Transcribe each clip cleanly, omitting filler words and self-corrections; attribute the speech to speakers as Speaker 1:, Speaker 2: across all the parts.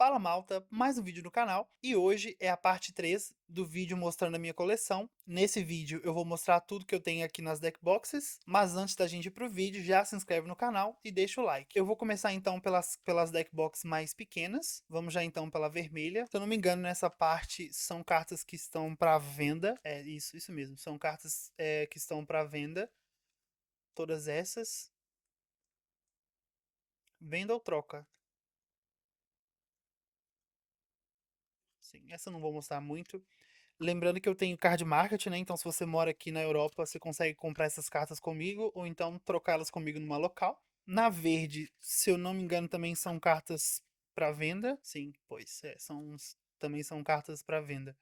Speaker 1: Fala malta, mais um vídeo no canal e hoje é a parte 3 do vídeo mostrando a minha coleção. Nesse vídeo eu vou mostrar tudo que eu tenho aqui nas deck boxes, mas antes da gente ir pro vídeo, já se inscreve no canal e deixa o like. Eu vou começar então pelas deck box mais pequenas, vamos já então pela vermelha. Se eu não me engano, nessa parte são cartas que estão para venda, isso mesmo, são cartas que estão para venda, todas essas. Venda ou troca? Sim, essa eu não vou mostrar muito. Lembrando que eu tenho card market, né? Então, se você mora aqui na Europa, você consegue comprar essas cartas comigo ou então trocá-las comigo numa local. Na verde, se eu não me engano, também são cartas para venda. Sim, pois é, também são cartas para venda.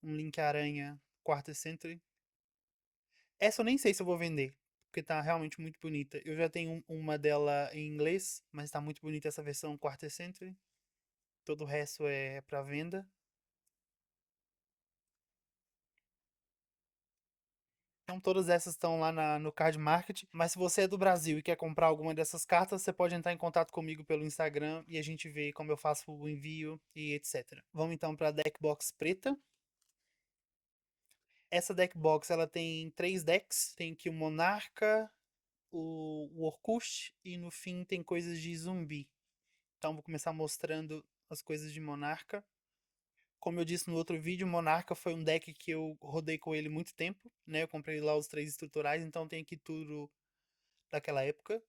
Speaker 1: Um Link Aranha Quarter Century. Essa eu nem sei se eu vou vender, porque tá realmente muito bonita. Eu já tenho uma dela em inglês, mas tá muito bonita essa versão Quarter Century. Todo o resto é para venda. Então todas essas estão lá no Card Market, mas se você é do Brasil e quer comprar alguma dessas cartas, você pode entrar em contato comigo pelo Instagram e a gente vê como eu faço o envio e etc. Vamos então para a deck box preta. Essa deck box ela tem 3 decks, tem aqui o Monarca, o Orkust e no fim tem coisas de zumbi. Então vou começar mostrando as coisas de Monarca. Como eu disse no outro vídeo, Monarca foi um deck que eu rodei com ele muito tempo, né? Eu comprei lá os 3 estruturais, então tem aqui tudo daquela época.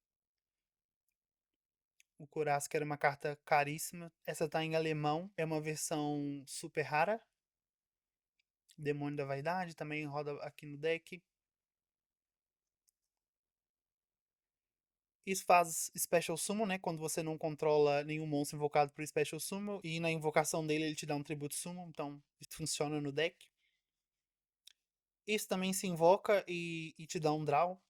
Speaker 1: O Curaçao era uma carta caríssima. Essa tá em alemão, é uma versão super rara. Demônio da Vaidade também roda aqui no deck. Isso faz Special Summon, né? Quando você não controla nenhum monstro invocado por Special Summon. E na invocação dele ele te dá um Tributo Summon. Então isso funciona no deck. Isso também se invoca e te dá um draw.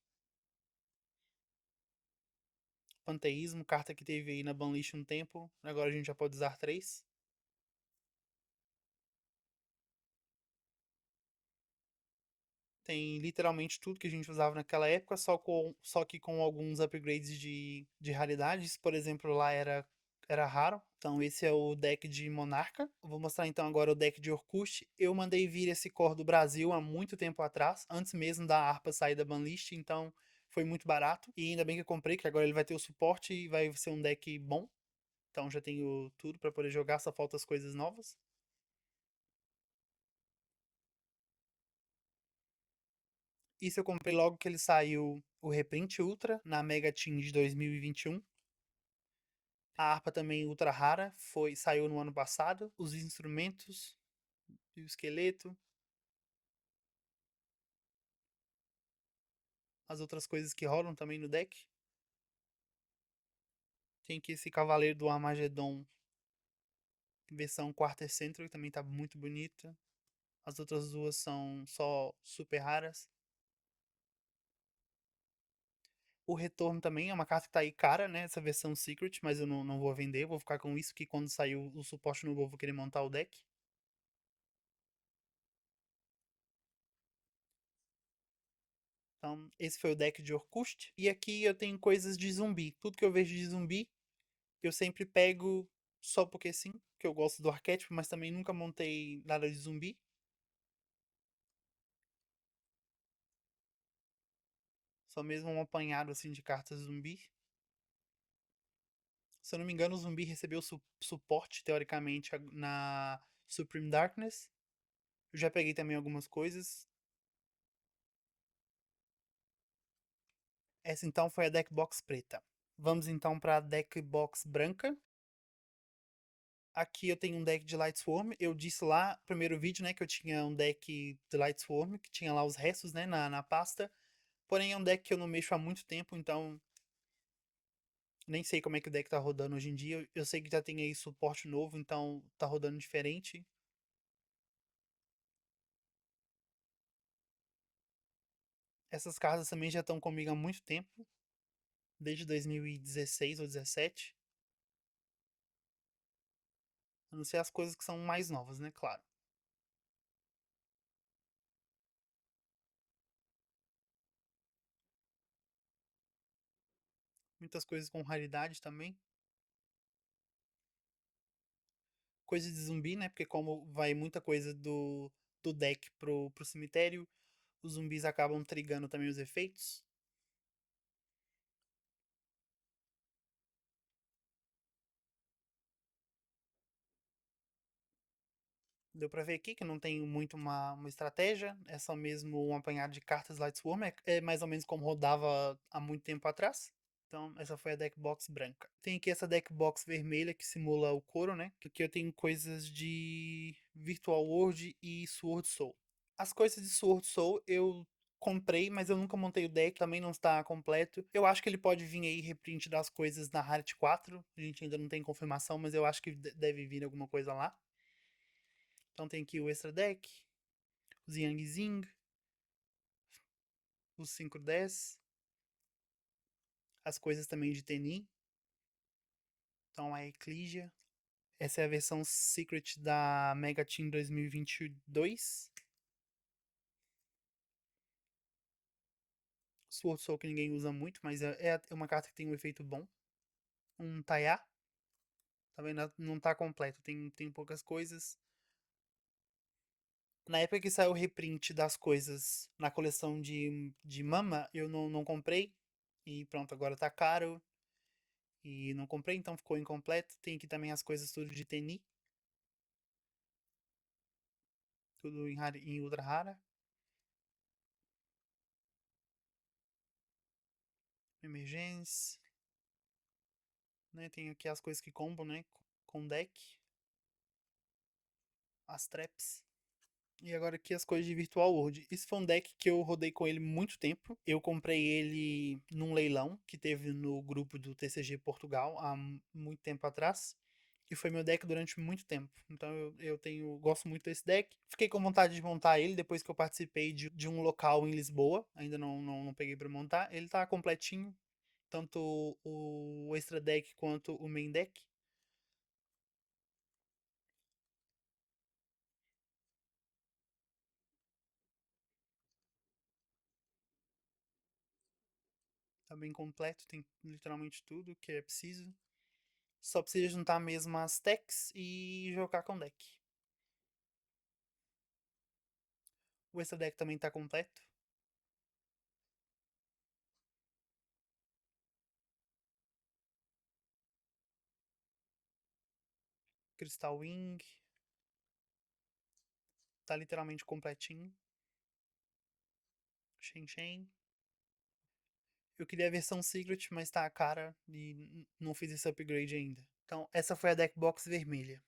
Speaker 1: Panteísmo, carta que teve aí na banlist um tempo. Agora a gente já pode usar 3. Tem literalmente tudo que a gente usava naquela época, só que com alguns upgrades de raridades. Por exemplo, lá era raro. Então esse é o deck de Monarca. Eu vou mostrar então agora o deck de Orkust. Eu mandei vir esse core do Brasil há muito tempo atrás, antes mesmo da Arpa sair da banlist, então foi muito barato. E ainda bem que eu comprei, que agora ele vai ter o suporte e vai ser um deck bom. Então já tenho tudo para poder jogar, só falta as coisas novas. Isso eu comprei logo que ele saiu o reprint Ultra na Mega Team de 2021. A harpa também ultra rara, saiu no ano passado. Os instrumentos e o esqueleto. As outras coisas que rolam também no deck. Tem aqui esse Cavaleiro do Armagedon, versão Quarter Century, que também tá muito bonita. As outras duas são só super raras. O Retorno também é uma carta que tá aí cara, né? Essa versão Secret, mas eu não vou vender. Vou ficar com isso, que quando sair o suporte novo eu vou querer montar o deck. Então, esse foi o deck de Orkust. E aqui eu tenho coisas de zumbi. Tudo que eu vejo de zumbi, eu sempre pego só porque sim, que eu gosto do arquétipo, mas também nunca montei nada de zumbi. Só mesmo um apanhado assim de cartas zumbi. Se eu não me engano, o zumbi recebeu suporte, teoricamente, na Supreme Darkness. Eu já peguei também algumas coisas. Essa então foi a deck box preta. Vamos então para a deck box branca. Aqui eu tenho um deck de Lightsworm. Eu disse lá no primeiro vídeo, né, que eu tinha um deck de Lightsworm, que tinha lá os restos, né, na pasta. Porém, é um deck que eu não mexo há muito tempo, então nem sei como é que o deck tá rodando hoje em dia. Eu sei que já tem aí suporte novo, então tá rodando diferente. Essas cartas também já estão comigo há muito tempo, desde 2016 ou 17. A não ser as coisas que são mais novas, né, claro. Muitas coisas com raridade também. coisa de zumbi, né? Porque como vai muita coisa do deck pro cemitério, os zumbis acabam trigando também os efeitos. Deu pra ver aqui que não tem muito uma estratégia, é só mesmo um apanhado de cartas Lightsworm, é mais ou menos como rodava há muito tempo atrás. Então, essa foi a deck box branca. Tem aqui essa deck box vermelha que simula o couro, né? Aqui eu tenho coisas de Virtual World e Sword Soul. As coisas de Sword Soul eu comprei, mas eu nunca montei o deck, também não está completo. Eu acho que ele pode vir aí reprint das coisas na Rarit 4. A gente ainda não tem confirmação, mas eu acho que deve vir alguma coisa lá. Então tem aqui o Extra Deck, os Yang Zing, os 510, as coisas também de Teni. Então a Ecclesia. Essa é a versão Secret da Mega Team 2022. Sword Soul que ninguém usa muito, mas é uma carta que tem um efeito bom. Um Taiá. Também não tá completo, tem poucas coisas. Na época que saiu o reprint das coisas na coleção de Mama, eu não comprei. E pronto, agora tá caro. E não comprei, então ficou incompleto. Tem aqui também as coisas tudo de Teni. Tudo em ultra rara. Emergência. Né? Tem aqui as coisas que combam, né? Com deck. As traps. E agora aqui as coisas de Virtual World. Esse foi um deck que eu rodei com ele muito tempo. Eu comprei ele num leilão que teve no grupo do TCG Portugal há muito tempo atrás. E foi meu deck durante muito tempo. Então gosto muito desse deck. Fiquei com vontade de montar ele depois que eu participei de um local em Lisboa. Ainda não peguei pra montar. Ele tá completinho. Tanto o extra deck quanto o main deck. Tá bem completo, tem literalmente tudo que é preciso. Só precisa juntar mesmo as techs e jogar com deck. O extra deck também tá completo. Crystal Wing. Tá literalmente completinho. Shen Shen. Eu queria a versão Secret, mas tá cara e não fiz esse upgrade ainda. Então, essa foi a deck box vermelha.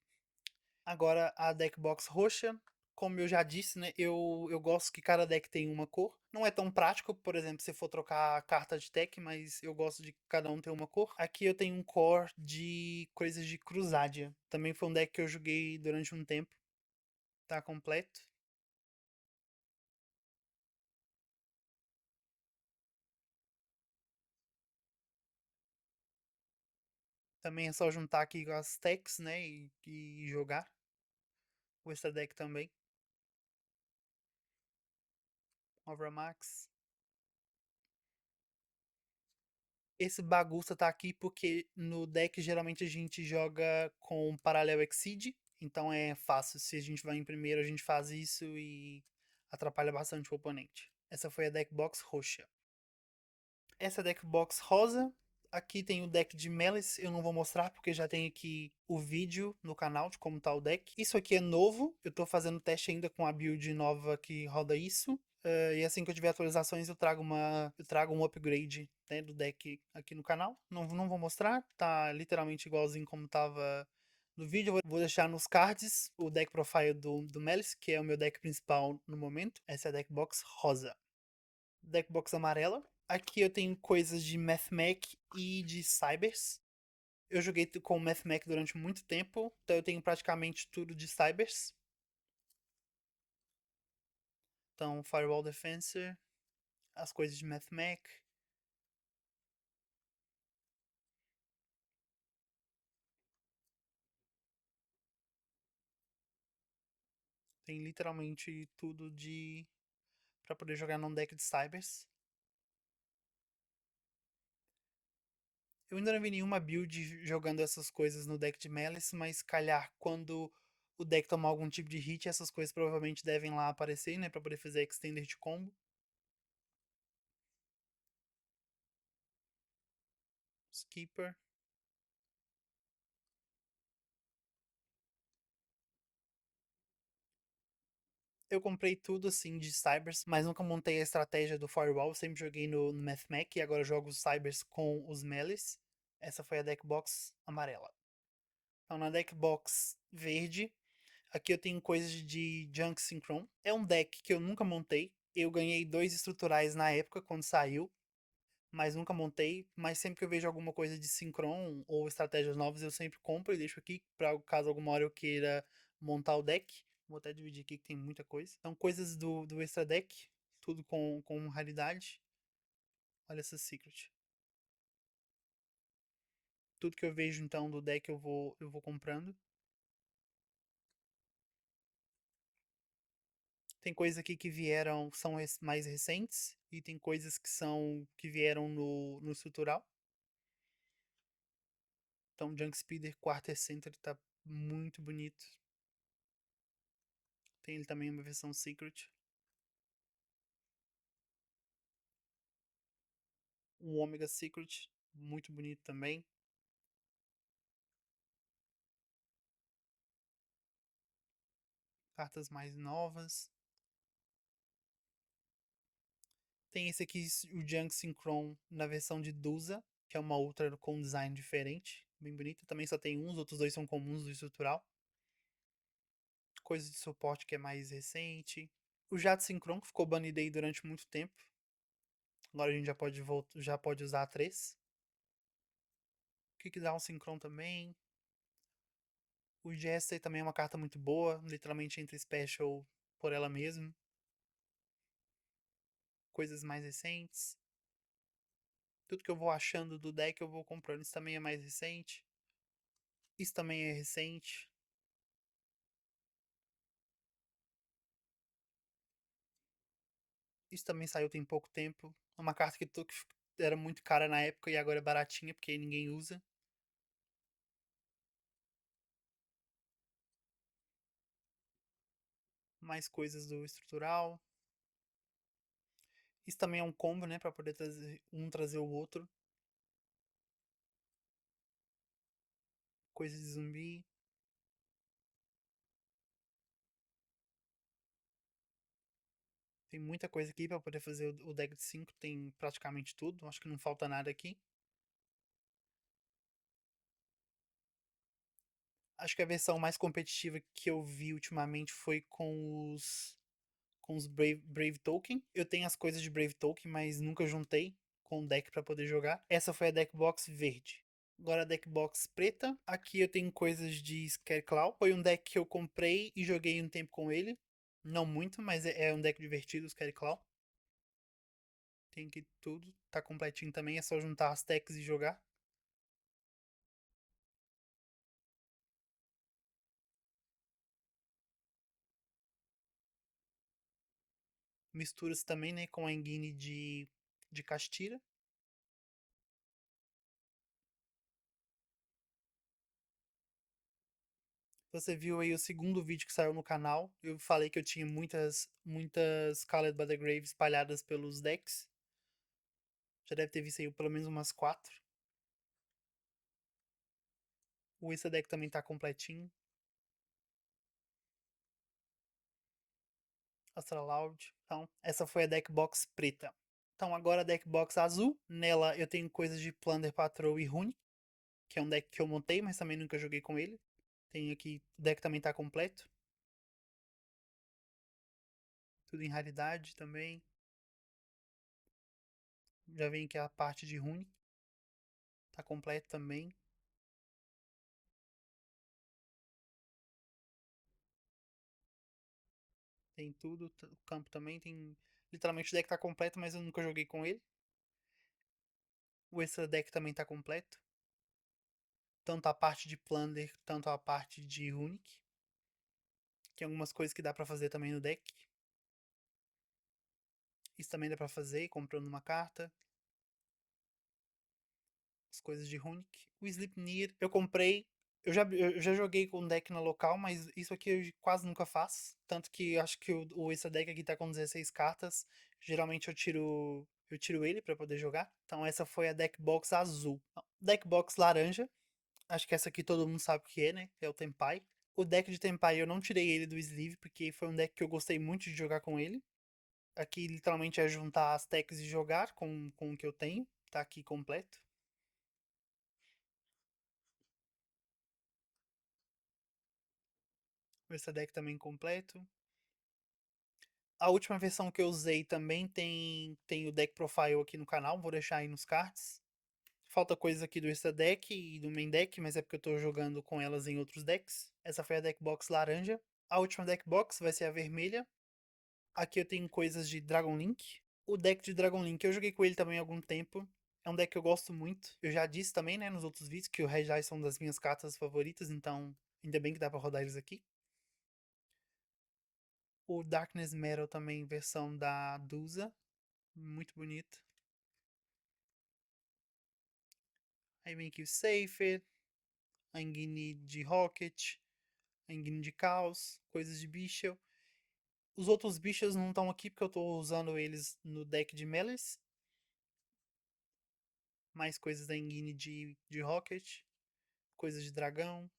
Speaker 1: Agora a deck box roxa. Como eu já disse, né? Eu gosto que cada deck tem uma cor. Não é tão prático, por exemplo, se for trocar a carta de deck, mas eu gosto de cada um ter uma cor. Aqui eu tenho um core de coisas de Crusadia. Também foi um deck que eu joguei durante um tempo. Tá completo. Também é só juntar aqui as techs, né? E jogar. O extra deck também. Ovra Max. Esse bagunça tá aqui porque no deck geralmente a gente joga com Parallel Exceed, então é fácil. Se a gente vai em primeiro, a gente faz isso e atrapalha bastante o oponente. Essa foi a deck box roxa. Essa deck box rosa. Aqui tem o deck de Malice, eu não vou mostrar porque já tem aqui o vídeo no canal de como tá o deck. Isso aqui é novo, eu tô fazendo teste ainda com a build nova que roda isso. E assim que eu tiver atualizações eu trago um upgrade, né, do deck aqui no canal. Não vou mostrar, tá literalmente igualzinho como tava no vídeo. Eu vou deixar nos cards o deck profile do Malice, que é o meu deck principal no momento. Essa é a deck box rosa. Deck box amarela. Aqui eu tenho coisas de MathMech e de Cybers. Eu joguei com o MathMech durante muito tempo, então eu tenho praticamente tudo de Cybers. Então, Firewall Defenser, as coisas de MathMech. Tem literalmente tudo de para poder jogar num deck de Cybers. Eu ainda não vi nenhuma build jogando essas coisas no deck de Malice, mas calhar quando o deck tomar algum tipo de hit, essas coisas provavelmente devem lá aparecer, né? Pra poder fazer extender de combo. Skipper. Eu comprei tudo assim de Cybers, mas nunca montei a estratégia do Firewall. Sempre joguei no MathMech e agora jogo os Cybers com os Malice. Essa foi a deck box amarela. Então na deck box verde, aqui eu tenho coisas de Junk Synchron. É um deck que eu nunca montei. Eu ganhei dois estruturais na época quando saiu, mas nunca montei. Mas sempre que eu vejo alguma coisa de Synchron ou estratégias novas, eu sempre compro e deixo aqui para caso alguma hora eu queira montar o deck. Vou até dividir aqui que tem muita coisa. Então, coisas do extra deck, tudo com raridade. Olha essa secret. Tudo que eu vejo então do deck eu vou comprando. Tem coisas aqui que vieram, são mais recentes, e tem coisas que vieram no estrutural. Então, Junk Speeder Quarter Center tá muito bonito. Tem ele também uma versão Secret. O Omega Secret, muito bonito também. Cartas mais novas. Tem esse aqui, o Junk Synchron, na versão de Dusa, que é uma outra com design diferente. Bem bonita. Também só tem uns, outros dois são comuns do estrutural. Coisa de suporte que é mais recente. O Jato Synchron, que ficou banido aí durante muito tempo. Agora a gente já pode usar a 3. O que dá um Synchron também. O Jester também é uma carta muito boa. Literalmente entra Special por ela mesma. Coisas mais recentes. Tudo que eu vou achando do deck eu vou comprando. Isso também é mais recente. Isso também é recente. Isso também saiu tem pouco tempo. É uma carta que era muito cara na época e agora é baratinha porque ninguém usa. Mais coisas do estrutural. Isso também é um combo, né? Pra poder trazer o outro. Coisas de zumbi. Tem muita coisa aqui pra poder fazer o deck de 5. Tem praticamente tudo. Acho que não falta nada aqui. Acho que a versão mais competitiva que eu vi ultimamente foi com os Brave Token. Eu tenho as coisas de Brave Token, mas nunca juntei com o deck pra poder jogar. Essa foi a deck box verde. Agora a deck box preta. Aqui eu tenho coisas de Scareclaw. Foi um deck que eu comprei e joguei um tempo com ele. Não muito, mas é um deck divertido, o Scareclaw. Tem aqui tudo. Tá completinho também. É só juntar as techs e jogar. Misturas também, né? Com a Engine de Castira. Você viu aí o segundo vídeo que saiu no canal. Eu falei que eu tinha muitas Scarlet by the Grave espalhadas pelos decks. Já deve ter visto aí pelo menos umas 4. O Issa deck também tá completinho. Astralaud. Então, essa foi a deck box preta. Então, agora a deck box azul. Nela eu tenho coisas de Plunder Patrol e Rune, que é um deck que eu montei, mas também nunca joguei com ele. Tem aqui, o deck também tá completo. Tudo em raridade também. Já vem aqui a parte de Rune. Tá completo também. Tem tudo. O campo também tem. Literalmente o deck tá completo, mas eu nunca joguei com ele. O extra deck também tá completo. Tanto a parte de Plunder, tanto a parte de Runic. Tem algumas coisas que dá pra fazer também no deck. Isso também dá pra fazer comprando uma carta. as coisas de Runic. O Sleipnir eu comprei. Eu já joguei com um deck na local, mas isso aqui eu quase nunca faço. Tanto que eu acho que esse deck aqui tá com 16 cartas. Geralmente eu tiro ele pra poder jogar. Então essa foi a deck box azul. Deck box laranja. Acho que essa aqui todo mundo sabe o que é, né? É o Tenpai. O deck de Tenpai eu não tirei ele do sleeve, porque foi um deck que eu gostei muito de jogar com ele. Aqui literalmente é juntar as techs e jogar com o que eu tenho. Tá aqui completo. Esse deck também completo. A última versão que eu usei também tem o deck profile aqui no canal, vou deixar aí nos cards. Falta coisas aqui do extra deck e do main deck, mas é porque eu tô jogando com elas em outros decks. Essa foi a deck box laranja. A última deck box vai ser a vermelha. Aqui eu tenho coisas de Dragon Link. O deck de Dragon Link eu joguei com ele também há algum tempo. É um deck que eu gosto muito. Eu já disse também, né, nos outros vídeos, que o Regis são das minhas cartas favoritas, então ainda bem que dá pra rodar eles aqui. O Darkness Metal também, versão da Dusa. Muito bonito. Aí vem aqui o Safer, a Engine de Rocket, a Engine de Caos, coisas de Bichel. Os outros bichos não estão aqui porque eu tô usando eles no deck de Melees. Mais coisas da Engine de Rocket, coisas de dragão.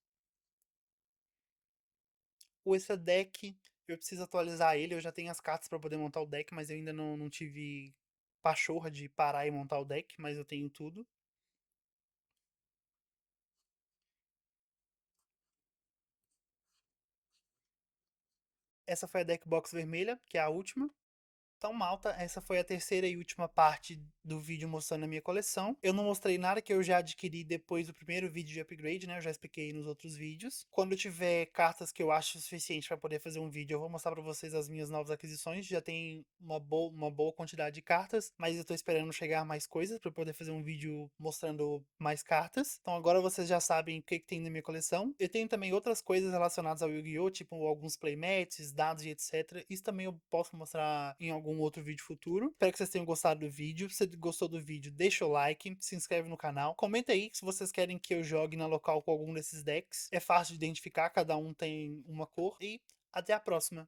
Speaker 1: O extra deck, eu preciso atualizar ele. Eu já tenho as cartas para poder montar o deck, mas eu ainda não tive pachorra de parar e montar o deck, mas eu tenho tudo. Essa foi a deck box vermelha, que é a última. Então, malta, essa foi a terceira e última parte do vídeo mostrando a minha coleção. Eu não mostrei nada que eu já adquiri depois do primeiro vídeo de upgrade, né? Eu já expliquei nos outros vídeos. Quando eu tiver cartas que eu acho suficiente para poder fazer um vídeo, eu vou mostrar para vocês as minhas novas aquisições. Já tem uma boa quantidade de cartas, mas eu tô esperando chegar mais coisas para poder fazer um vídeo mostrando mais cartas. Então agora vocês já sabem o que tem na minha coleção. Eu tenho também outras coisas relacionadas ao Yu-Gi-Oh!, tipo alguns playmats, dados e etc. Isso também eu posso mostrar em algum outro vídeo futuro. Espero que vocês tenham gostado do vídeo. Se você gostou do vídeo, deixa o like, se inscreve no canal. Comenta aí se vocês querem que eu jogue na local com algum desses decks. É fácil de identificar, cada um tem uma cor. E até a próxima.